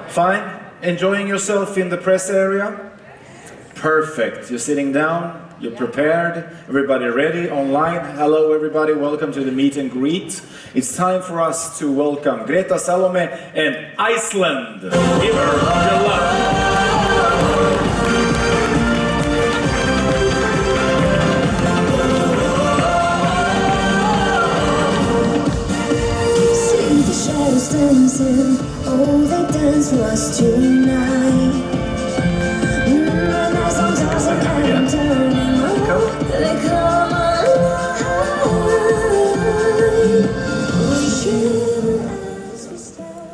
Fine? Enjoying yourself in the press area? Perfect. You're sitting down, you're prepared, everybody ready online. Hello everybody, welcome to the meet and greet. It's time for us to welcome Greta, Salome and Iceland. Give her your love. Dancing, oh, they dance for us tonight. And as I'm tossing and turning, oh, they come alive. We shiver as we step.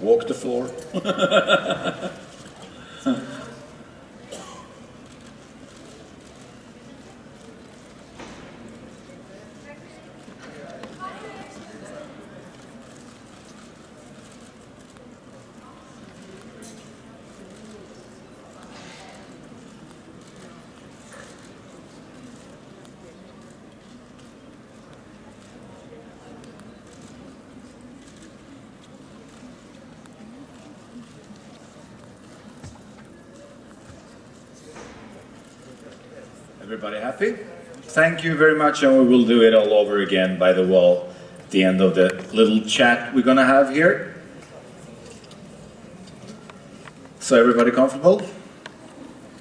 Walk the floor. Everybody happy? Thank you very much, and we will do it all over again by the wall at the end of the little chat we're gonna have here. So everybody comfortable?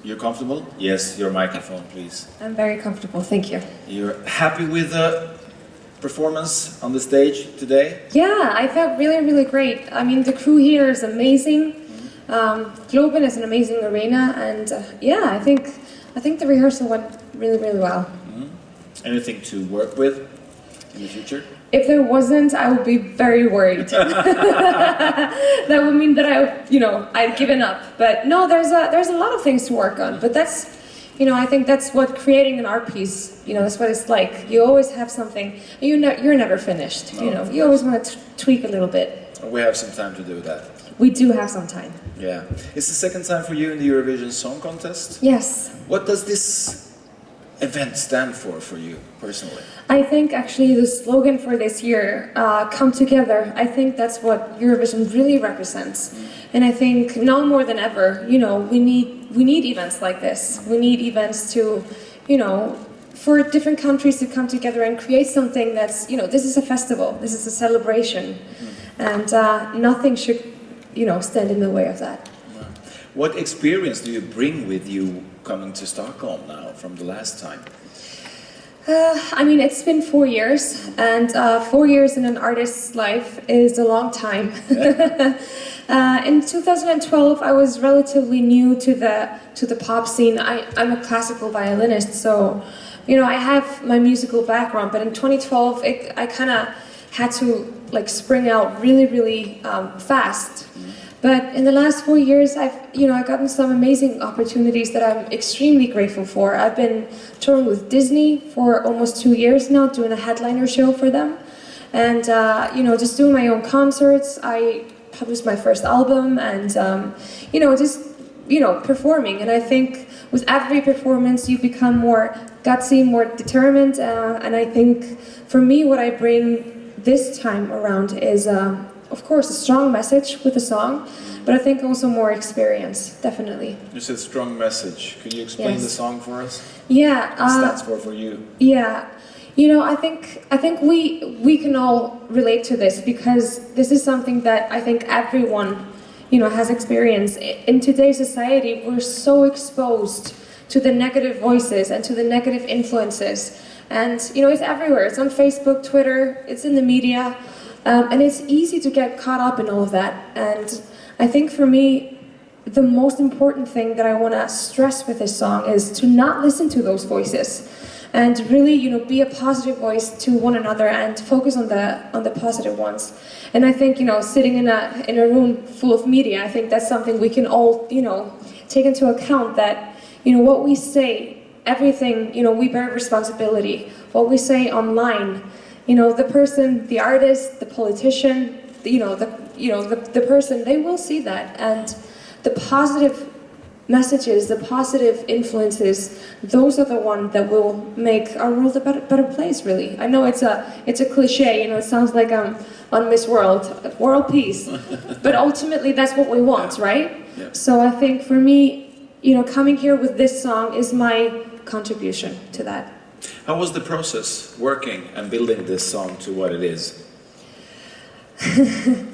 You're comfortable? Yes, your microphone, please. I'm very comfortable, thank you. You're happy with the performance on the stage today? Yeah, I felt really, really great. I mean, the crew here is amazing. Globen is an amazing arena, and yeah, I think the rehearsal went really, really well. Anything to work with in the future? If there wasn't, I would be very worried. That would mean that I'd given up. But no, there's a lot of things to work on. But that's, I think that's what creating an art piece, that's what it's like. You always have something. You're never finished. No, you always want to tweak a little bit. We have some time to do that. We do have some time. Yeah. It's the second time for you in the Eurovision Song Contest? Yes. What does this event stand for you personally? I think actually the slogan for this year, come together, I think that's what Eurovision really represents. And I think now more than ever, we need events like this. We need events to, for different countries to come together and create something that's, this is a festival, this is a celebration. And nothing should stand in the way of that. What experience do you bring with you coming to Stockholm now from the last time? I mean, it's been 4 years, and 4 years in an artist's life is a long time. In 2012, I was relatively new to the pop scene. I'm a classical violinist, so I have my musical background. But in 2012, I kind of had to spring out really, really fast. But in the last 4 years, I've gotten some amazing opportunities that I'm extremely grateful for. I've been touring with Disney for almost 2 years now, doing a headliner show for them, and just doing my own concerts. I published my first album, and performing. And I think with every performance, you become more gutsy, more determined. And I think for me, what I bring this time around is. Of course, a strong message with a song, but I think also more experience, definitely. You said strong message. Could you explain the song for us? Yeah. What stands for you? Yeah. I think we can all relate to this because this is something that I think everyone, has experienced. In today's society, we're so exposed to the negative voices and to the negative influences. And, it's everywhere. It's on Facebook, Twitter, it's in the media. And it's easy to get caught up in all of that. And I think for me, the most important thing that I want to stress with this song is to not listen to those voices and really, be a positive voice to one another and focus on the positive ones. And I think, sitting in a room full of media, I think that's something we can all, take into account that, what we say, everything, we bear responsibility. What we say online, the person, the artist, the politician, the person, they will see that. And the positive messages, the positive influences, those are the ones that will make our world a better place, really. I know it's a cliche, you know, it sounds like I'm on Miss World Peace, but ultimately that's what we want, right? Yeah. So I think for me, you know, coming here with this song is my contribution to that. How was the process working and building this song to what it is?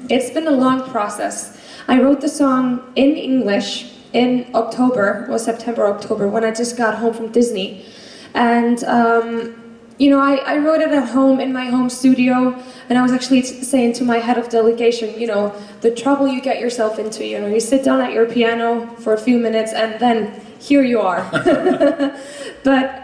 It's been a long process. I wrote the song in English in September, October, when I just got home from Disney. And, you know, I wrote it at home in my home studio, and I was actually saying to my head of delegation, you know, the trouble you get yourself into, you know, you sit down at your piano for a few minutes and then here you are. But,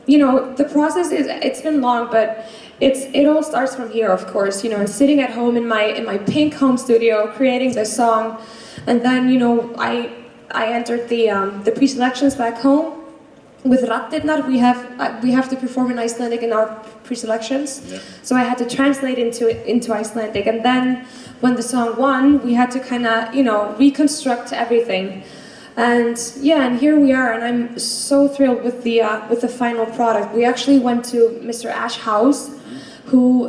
you know, the process it's been long, but it all starts from here, of course, you know, and sitting at home in my pink home studio, creating this song. And then, you know, I entered the pre-selections back home. With Rattirnar, we have to perform in Icelandic in our pre-selections. Yeah. So I had to translate into Icelandic. And then when the song won, we had to kind of, you know, reconstruct everything. And yeah, and here we are, and I'm so thrilled with the final product. We actually went to Mr. Ash House,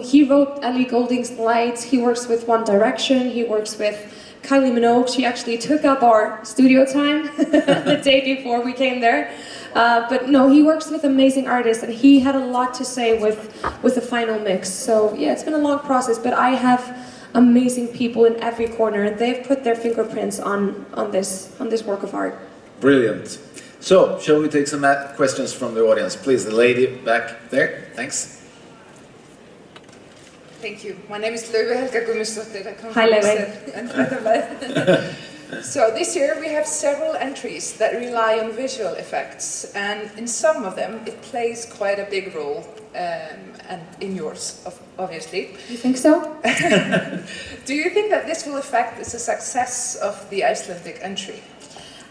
he wrote Ellie Goulding's Lights. He works with One Direction. He works with Kylie Minogue. She actually took up our studio time the day before we came there. But no, he works with amazing artists, and he had a lot to say with the final mix. So yeah, it's been a long process, but I have amazing people in every corner, and they've put their fingerprints on this work of art. Brilliant. So, shall we take some questions from the audience? Please, the lady back there. Thanks. Thank you. My name is Löwe Helga Gummisdottir. I come Hi, from Löwe. So this year we have several entries that rely on visual effects, and in some of them it plays quite a big role, and in yours, obviously. You think so? Do you think that this will affect the success of the Icelandic entry?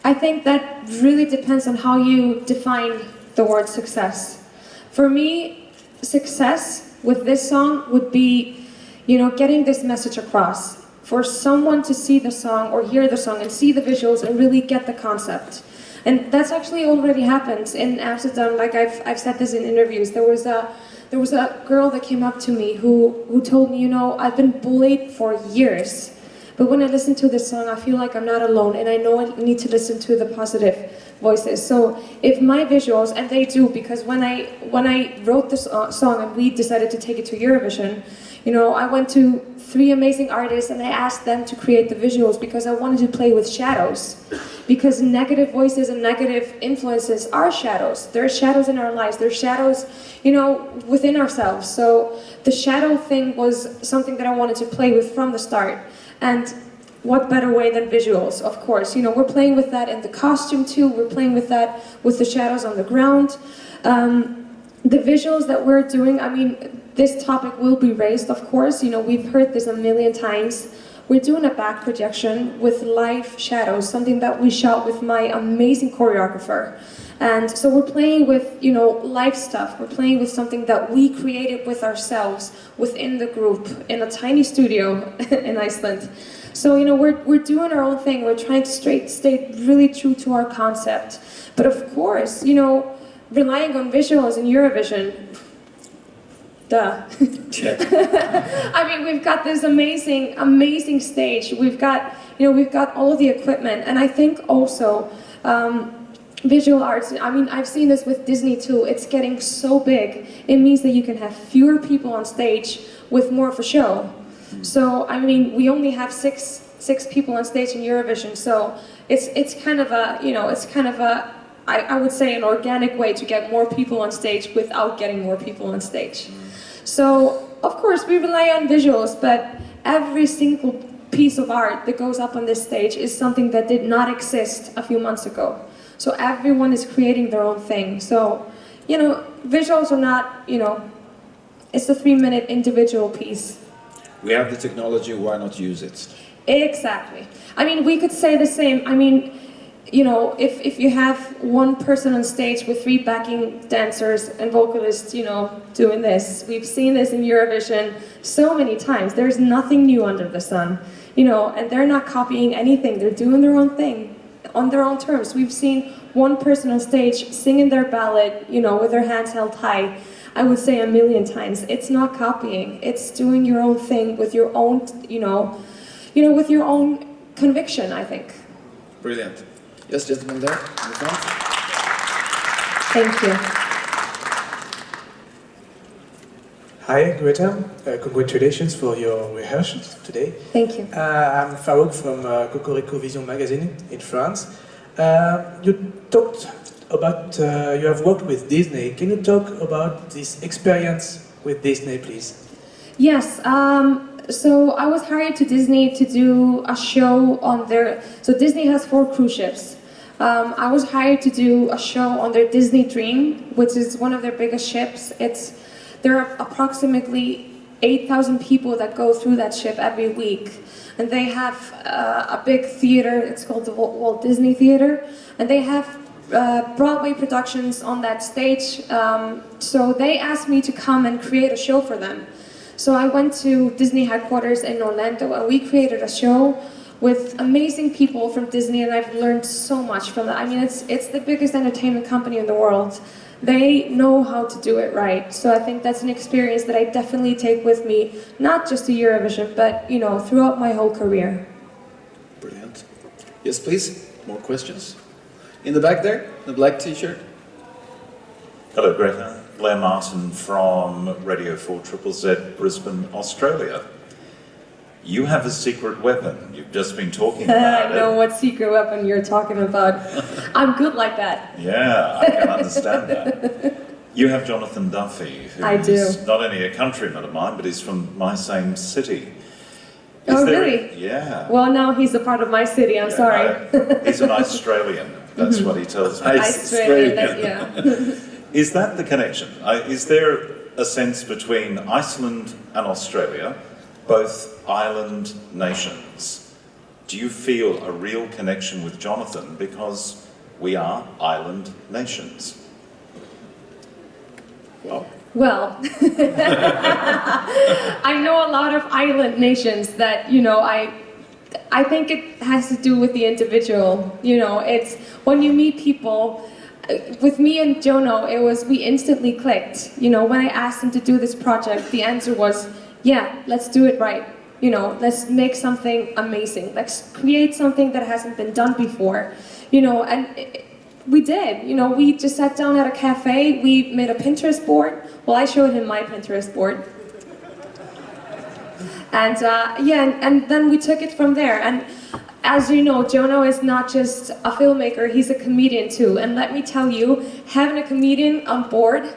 I think that really depends on how you define the word success. For me, success with this song would be, you know, getting this message across. For someone to see the song or hear the song and see the visuals and really get the concept. And that's actually already happened in Amsterdam. Like I've said this in interviews. There was a girl that came up to me who told me, you know, I've been bullied for years, but when I listen to this song, I feel like I'm not alone, and I know I need to listen to the positive voices. So if my visuals, and they do, because when I wrote this song and we decided to take it to Eurovision, you know, I went to 3 amazing artists and I asked them to create the visuals because I wanted to play with shadows. Because negative voices and negative influences are shadows. There are shadows in our lives. There are shadows, you know, within ourselves. So the shadow thing was something that I wanted to play with from the start. And what better way than visuals, of course. You know, we're playing with that in the costume too. We're playing with that with the shadows on the ground. The visuals that we're doing, I mean, this topic will be raised, of course. You know, we've heard this a million times. We're doing a back projection with live shadows, something that we shot with my amazing choreographer. And so we're playing with, you know, live stuff. We're playing with something that we created with ourselves within the group in a tiny studio in Iceland. So, you know, we're doing our own thing. We're trying to stay really true to our concept. But of course, you know, relying on visuals in Eurovision, duh. I mean, we've got this amazing stage. We've got all of the equipment, and I think also visual arts. I mean, I've seen this with Disney too. It's getting so big. It means that you can have fewer people on stage with more of a show. So, I mean, we only have six people on stage in Eurovision. So it's kind of a I would say an organic way to get more people on stage without getting more people on stage. So, of course, we rely on visuals, but every single piece of art that goes up on this stage is something that did not exist a few months ago. So everyone is creating their own thing. So, you know, visuals are not, you know, it's a 3-minute individual piece. We have the technology, why not use it? Exactly. I mean, we could say the same. I mean, you know, if you have one person on stage with 3 backing dancers and vocalists, you know, doing this. We've seen this in Eurovision so many times. There's nothing new under the sun, you know, and they're not copying anything. They're doing their own thing. on their own terms. We've seen one person on stage singing their ballad, with their hands held high. I would say 1,000,000 times. It's not copying. It's doing your own thing with your own, with your own conviction, I think. Brilliant. Yes, gentleman there in the front. Thank you. Hi, Greta. Congratulations for your rehearsals today. Thank you. I'm Farouk from Cocorico Vision magazine in France. You talked about, you have worked with Disney. Can you talk about this experience with Disney, please? Yes. So I was hired to Disney to do a show on their. So Disney has 4 cruise ships. I was hired to do a show on their Disney Dream, which is one of their biggest ships. There are approximately 8,000 people that go through that ship every week. And they have a big theater, it's called the Walt Disney Theater. And they have Broadway productions on that stage. So they asked me to come and create a show for them. So I went to Disney headquarters in Orlando and we created a show with amazing people from Disney, and I've learned so much from that. I mean, it's the biggest entertainment company in the world. They know how to do it right. So I think that's an experience that I definitely take with me, not just to Eurovision, but throughout my whole career. Brilliant. Yes, please. More questions? In the back there, the black t-shirt. Hello, Greta. Blair Martin from Radio 4 Z Brisbane, Australia. You have a secret weapon. You've just been talking about I know what secret weapon you're talking about. I'm good like that. Yeah, I can understand that. You have Jonathan Duffy, who I do. is not only a countryman of mine, but he's from my same city. Really? Yeah. Well, now he's a part of my city, I'm sorry. No, he's an Australian. That's what he tells me. Australian, yeah. Is that the connection? Is there a sense between Iceland and Australia, both island nations? Do you feel a real connection with Jonathan because we are island nations? Well, I know a lot of island nations that, I think it has to do with the individual. It's when you meet people. With me and Jono, we instantly clicked. When I asked him to do this project, the answer was, yeah, let's do it right. Let's make something amazing. Let's create something that hasn't been done before. And we did. We just sat down at a cafe. We made a Pinterest board. Well, I showed him my Pinterest board. And and then we took it from there. And as you know, Jono is not just a filmmaker, he's a comedian too. And let me tell you, having a comedian on board,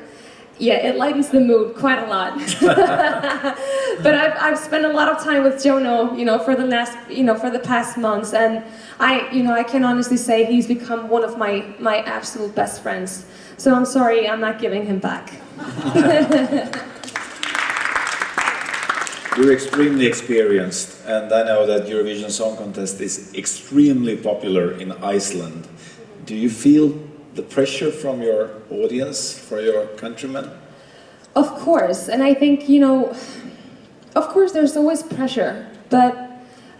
it lightens the mood quite a lot. But I've spent a lot of time with Jono, for the past months, and I can honestly say he's become one of my absolute best friends. So I'm sorry, I'm not giving him back. You're extremely experienced, and I know that Eurovision Song Contest is extremely popular in Iceland. Do you feel the pressure from your audience, for your countrymen? Of course, and I think, of course there's always pressure, but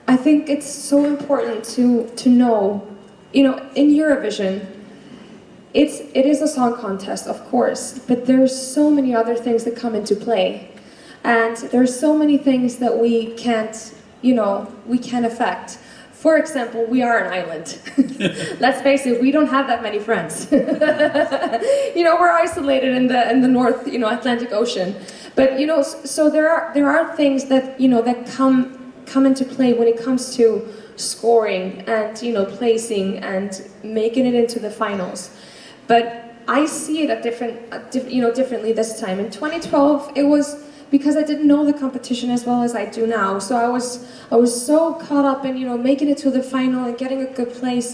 I think it's so important to know, in Eurovision, it is a song contest, of course, but there's so many other things that come into play. And there's so many things that we can't affect. For example, we are an island. Let's face it, we don't have that many friends. We're isolated in the North, Atlantic Ocean. But so there are things that that come into play when it comes to scoring and placing and making it into the finals. But I see it differently this time. In 2012, it was because I didn't know the competition as well as I do now. So I was so caught up in making it to the final and getting a good place.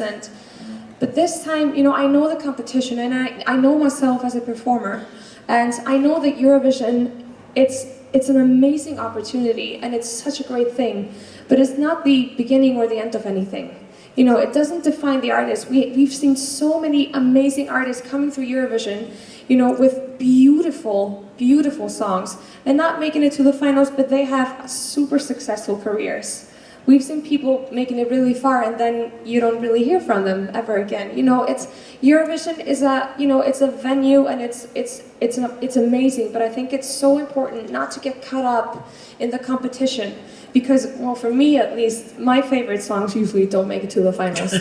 But this time, I know the competition and I know myself as a performer, and I know that Eurovision, it's an amazing opportunity and it's such a great thing. But it's not the beginning or the end of anything. It doesn't define the artist. We've seen so many amazing artists coming through Eurovision, with beautiful, beautiful songs, and not making it to the finals, but they have super successful careers. we've seen people making it really far and then you don't really hear from them ever again. You know, it's Eurovision is a, you know, it's a venue and it's amazing, but I think it's so important not to get caught up in the competition because, well, for me at least, my favorite songs usually don't make it to the finals.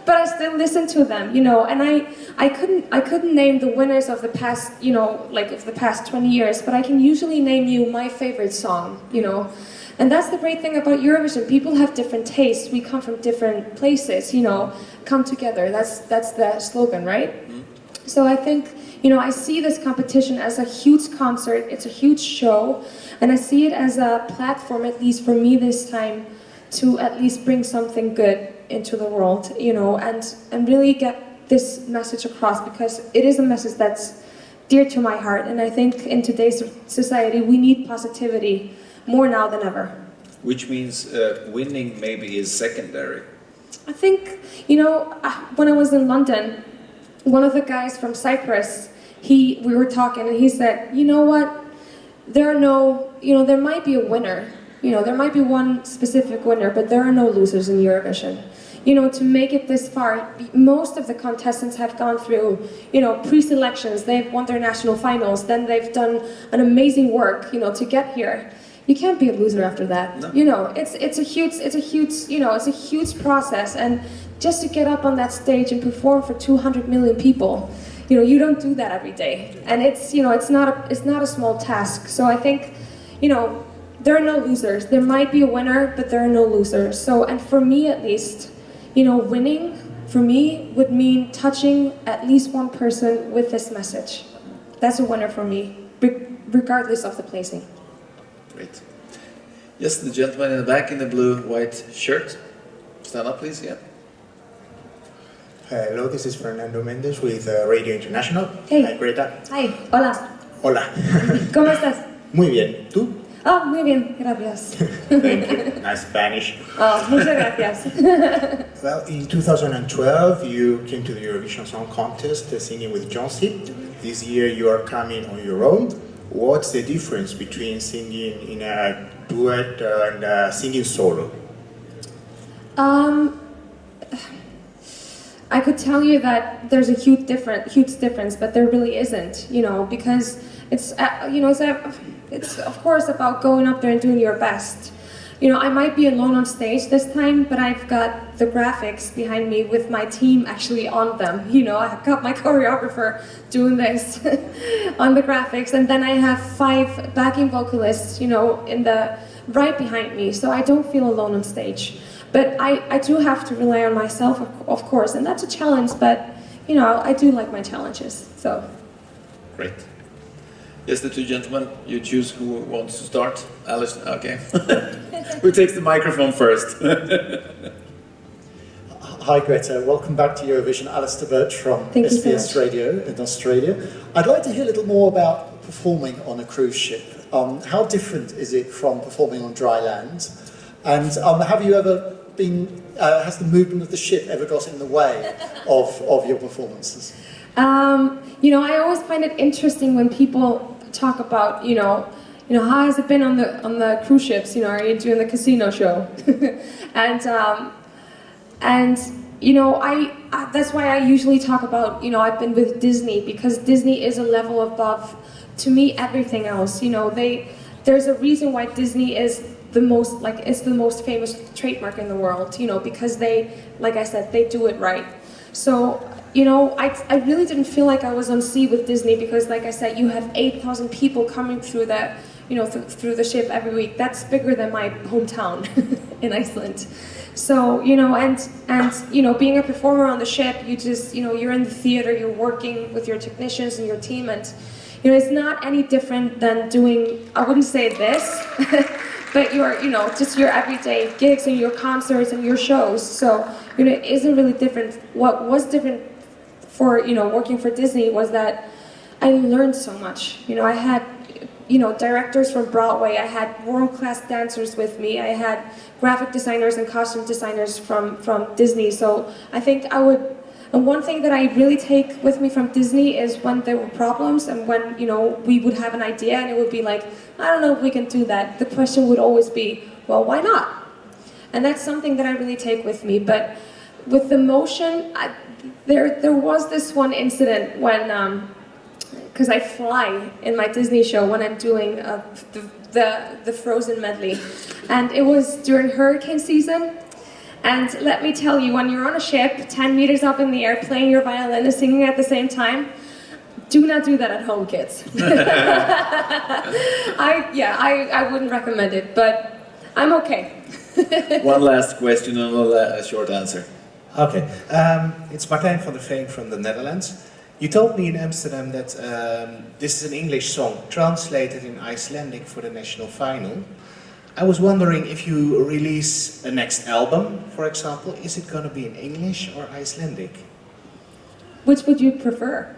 But I still listen to them, you know, and I couldn't name the winners of the past, you know, like of the past 20 years, but I can usually name you my favorite song, you know. And that's the great thing about Eurovision. People have different tastes. We come from different places, you know, come together. That's the slogan, right? So I think, you know, I see this competition as a huge concert. It's a huge show. And I see it as a platform, at least for me this time, to at least bring something good into the world, you know, and really get this message across because it is a message that's dear to my heart. And I think in today's society, we need positivity more now than ever. Which means winning maybe is secondary. I think, you know, when I was in London, one of the guys from Cyprus, we were talking and he said, you know what, there might be a winner. You know, there might be one specific winner, but there are no losers in Eurovision. You know, to make it this far, most of the contestants have gone through, you know, pre-selections, they've won their national finals, then they've done an amazing work, you know, to get here. You can't be a loser after that. No. You know, it's a huge process, and just to get up on that stage and perform for 200 million people, you know, you don't do that every day. And it's, you know, it's not a small task. So I think, you know, there are no losers. There might be a winner, but there are no losers. So, and for me at least, you know, winning for me would mean touching at least one person with this message. That's a winner for me, regardless of the placing. Great. Yes, the gentleman in the back in the blue-white shirt. Stand up, please. Yeah. Hello, this is Fernando Mendes with Radio International. Hey. Hi, Greta. Hi. Hola. Hola. ¿Cómo estás? Muy bien. ¿Tú? Oh, muy bien. Gracias. Thank you. Nice Spanish. Oh, muchas gracias. Well, in 2012, you came to the Eurovision Song Contest singing with Johnsy. This year, you are coming on your own. What's the difference between singing in a duet and singing solo? I could tell you that there's a huge difference, but there really isn't, you know, because it's, you know, it's of course about going up there and doing your best. You know, I might be alone on stage this time, but I've got the graphics behind me with my team actually on them. You know, I've got my choreographer doing this on the graphics, and then I have 5 backing vocalists, you know, right behind me, so I don't feel alone on stage. But I do have to rely on myself, of course, and that's a challenge, but, you know, I do like my challenges, so. Great. Yes, the two gentlemen, you choose who wants to start. Alice, okay. Who takes the microphone first? Hi Greta, welcome back to Eurovision. Alistair Birch from SBS Radio in Australia. I'd like to hear a little more about performing on a cruise ship. How different is it from performing on dry land? And have you ever been, has the movement of the ship ever got in the way of your performances? You know, I always find it interesting when people talk about, you know, how has it been on the cruise ships? You know, are you doing the casino show? and you know, that's why I usually talk about, you know, I've been with Disney because Disney is a level above, to me, everything else. You know, there's a reason why Disney is the most famous trademark in the world. You know, because they, like I said, they do it right. So. You know, I really didn't feel like I was on sea with Disney because, like I said, you have 8,000 people coming through the, you know, through the ship every week. That's bigger than my hometown in Iceland. So, you know, and you know, being a performer on the ship, you just, you know, you're in the theater, you're working with your technicians and your team, and you know, it's not any different than doing, I wouldn't say this, but you know, just your everyday gigs and your concerts and your shows. So, you know, it isn't really different. What was different for, you know, working for Disney was that I learned so much. You know, I had, you know, directors from Broadway, I had world-class dancers with me, I had graphic designers and costume designers from Disney. So I think and one thing that I really take with me from Disney is when there were problems and when, you know, we would have an idea and it would be like, I don't know if we can do that. The question would always be, well, why not? And that's something that I really take with me. But with the motion, there was this one incident when, because I fly in my Disney show when I'm doing the Frozen medley, and it was during hurricane season. And let me tell you, when you're on a ship 10 meters up in the air playing your violin and singing at the same time, do not do that at home, kids. I wouldn't recommend it, but I'm okay. One last question and a short answer. Okay, it's Martijn van der Veen from the Netherlands. You told me in Amsterdam that this is an English song translated in Icelandic for the national final. I was wondering if you release a next album, for example, is it going to be in English or Icelandic? Which would you prefer?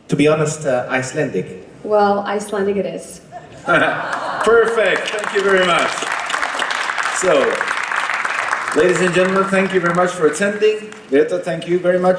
To be honest, Icelandic. Well, Icelandic it is. Perfect, thank you very much. So, ladies and gentlemen, thank you very much for attending. Greta, thank you very much.